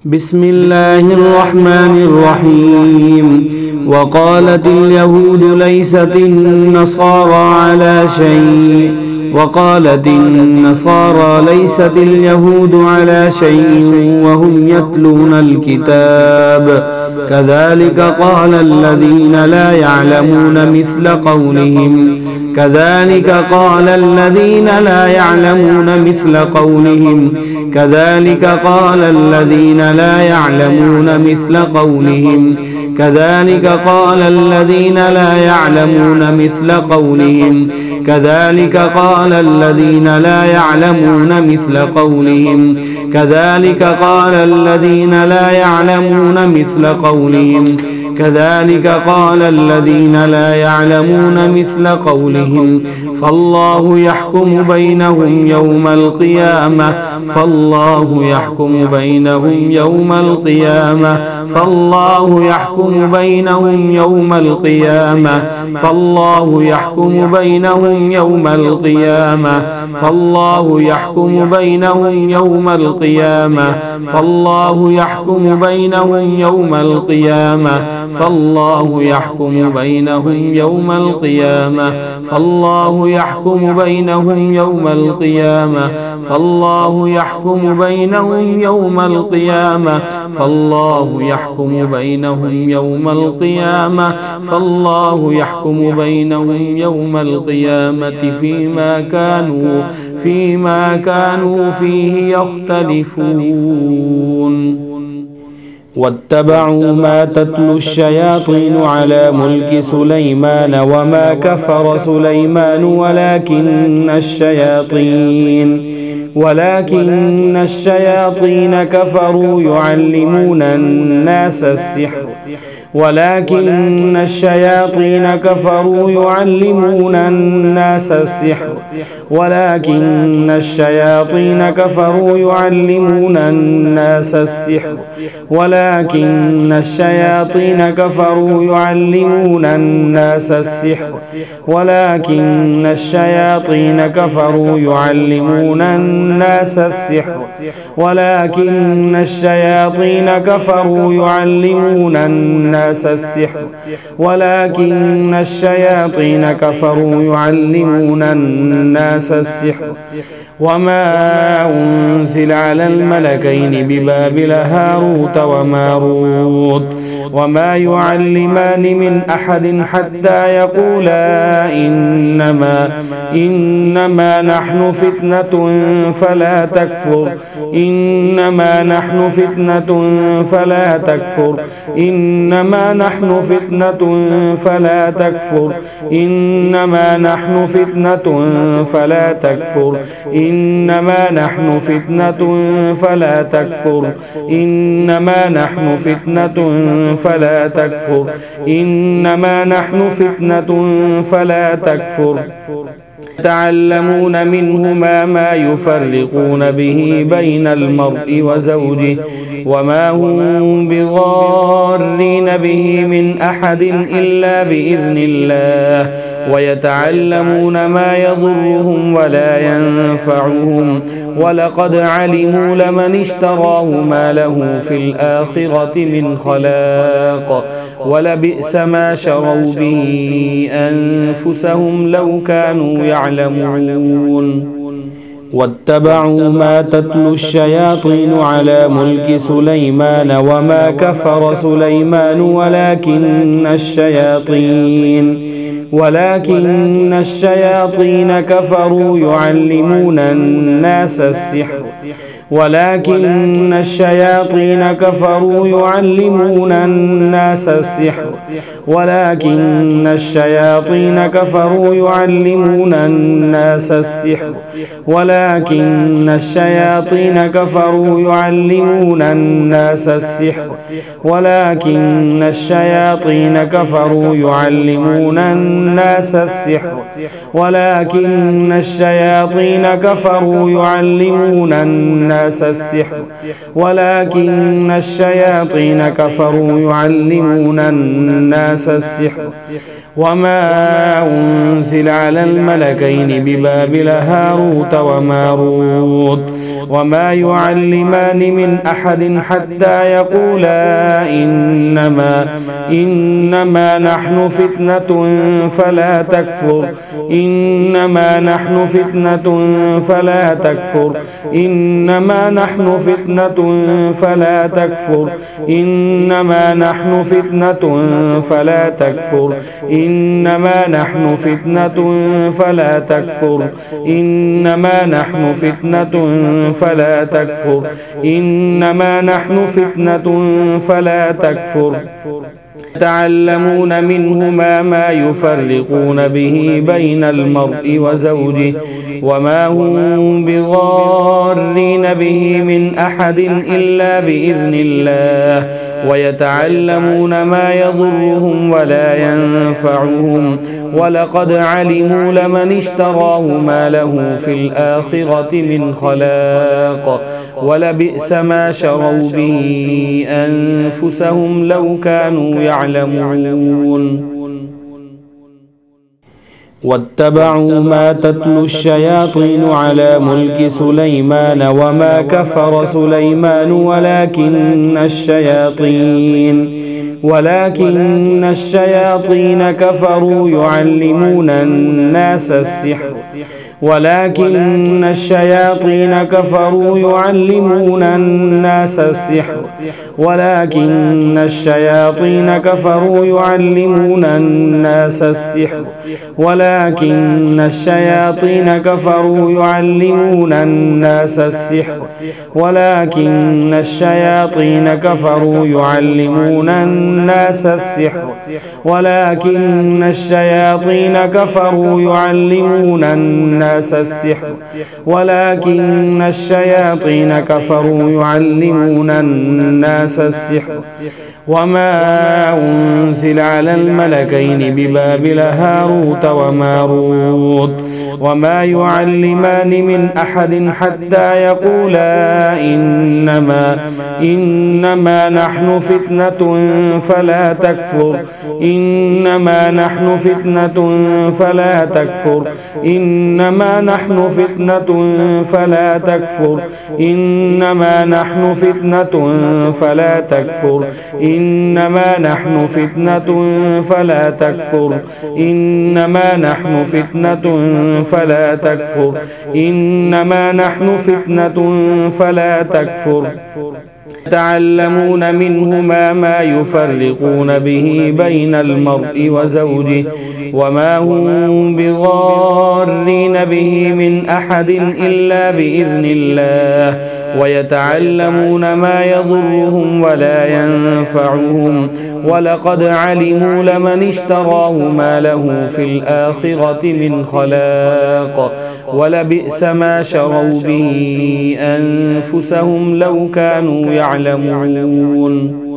بسم الله الرحمن الرحيم. وقالت اليهود ليست النصارى على شيء وقالت النصارى ليست اليهود على شيء وهم يتلون الكتاب كذلك قال الذين لا يعلمون مثل قولهم كذلك قال الذين لا يعلمون مثل قولهم كذلك قال الذين لا يعلمون مثل قولهم كذلك قال الذين لا يعلمون مثل قولهم كذلك قال الذين لا يعلمون مثل قولهم كذلك قال الذين لا يعلمون مثل قولهم كذلك قال الذين لا يعلمون مثل قولهم فالله يحكم بينهم يوم القيامة فالله يحكم بينهم يوم القيامة فالله يحكم بينهم يوم القيامة فالله يحكم بينهم يوم القيامة فالله يحكم بينهم يوم القيامة فالله يحكم بينهم يوم القيامة فالله يحكم بينهم يوم القيامة فالله يحكم بينهم يوم القيامة فالله يحكم بينهم يوم القيامة فالله يحكم بينهم يوم القيامة فالله يحكم بينهم يوم القيامة فيما كانوا فيه يختلفون. واتبعوا ما تتلو الشياطين على ملك سليمان وما كفر سليمان ولكن الشياطين كفروا يعلمون الناس السحر ولكن الشياطين كفروا يعلمون الناس السحر ولكن الشياطين كفروا يعلمون الناس السحر ولكن الشياطين كفروا يعلمون الناس السحر ولكن الشياطين كفروا يعلمون الناس السحر ولكن الشياطين كفروا يعلمون الناس السحر ولكن الشياطين كفروا يعلمون الناس السحر وما أنزل على الملكين ببابل هاروت وماروت وما يعلمان من أحد حتى يقولا إنما نحن فتنة فلا تكفر إنما نحن فتنة فلا تكفر إنما نحن فتنة فلا تكفر إنما نحن فتنة فلا تكفر إنما نحن فتنة فلا تكفر إنما نحن فتنة فلا تكفر إنما نحن فتنة فلا تكفر يتعلمون منهما ما يفرقون به بين المرء وزوجه وما هم بضارين به من أحد إلا بإذن الله ويتعلمون ما يضرهم ولا ينفعهم ولقد علموا لمن اشتراه ما له في الآخرة من خلاق ولبئس ما شروا به أنفسهم لو كانوا يعلمون. واتبعوا ما تتلو الشياطين على ملك سليمان وما كفر سليمان ولكن الشياطين كفروا يعلمون الناس السحر ولكن الشياطين كفروا يعلمون الناس السحر ولكن الشياطين كفروا يعلمون الناس السحر ولكن الشياطين كفروا يعلمون الناس السحر ولكن الشياطين كفروا يعلمون الناس السحر ولكن الشياطين كفروا يعلمون الناس الناس السحر ولكن الشياطين كفروا يعلمون الناس السحر وما أنزل على الملكين ببابل هاروت وماروت وما يعلمان من أحد حتى يقولا إنما نحن فتنة فلا تكفر إنما نحن فتنة فلا تكفر إنما نحن فتنة فلا تكفر إنما نحن فتنة فلا تكفر إنما نحن فتنة فلا تكفر إنما نحن فتنة فلا تكفر إنما نحن فتنة فلا تكفر يتعلمون منهما ما يفرقون به بين المرء وزوجه وما هم بضارين به من أحد إلا بإذن الله ويتعلمون ما يضرهم ولا ينفعهم ولقد علموا لمن اشتراه ما له في الآخرة من خلاق ولبئس ما شروا به أنفسهم لو كانوا يعلمون واتبعوا ما تتلو الشياطين على ملك سليمان وما كفر سليمان ولكن الشياطين كفروا يعلمون الناس السحر ولكن الشياطين كفروا يعلمون الناس السحر ولكن الشياطين كفروا يعلمون الناس السحر ولكن الشياطين كفروا يعلمون الناس السحر ولكن الشياطين كفروا يعلمون الناس السحر ولكن الشياطين كفروا يعلمون الناس السحر ولكن الشياطين كفروا يعلمون الناس السحر وما أنزل على الملكين ببابل هاروت وماروت وما يعلمان من أحد حتى يقولا إنما نحن فتنة فلا تكفر إنما نحن فتنة فلا تكفر إنما نحن فتنة فلا تكفر إنما نحن فتنة فلا تكفر إنما نحن فتنة فلا تكفر إنما نحن فتنة فلا تكفر إنما نحن فتنة فلا تكفر يتعلمون منهما ما يفرقون به بين المرء وزوجه وما هم بضارين به من أحد إلا بإذن الله ويتعلمون ما يضرهم ولا ينفعهم ولقد علموا لمن اشتراه ما له في الآخرة من خلاق ولبئس ما شروا به أنفسهم لو كانوا يعلمون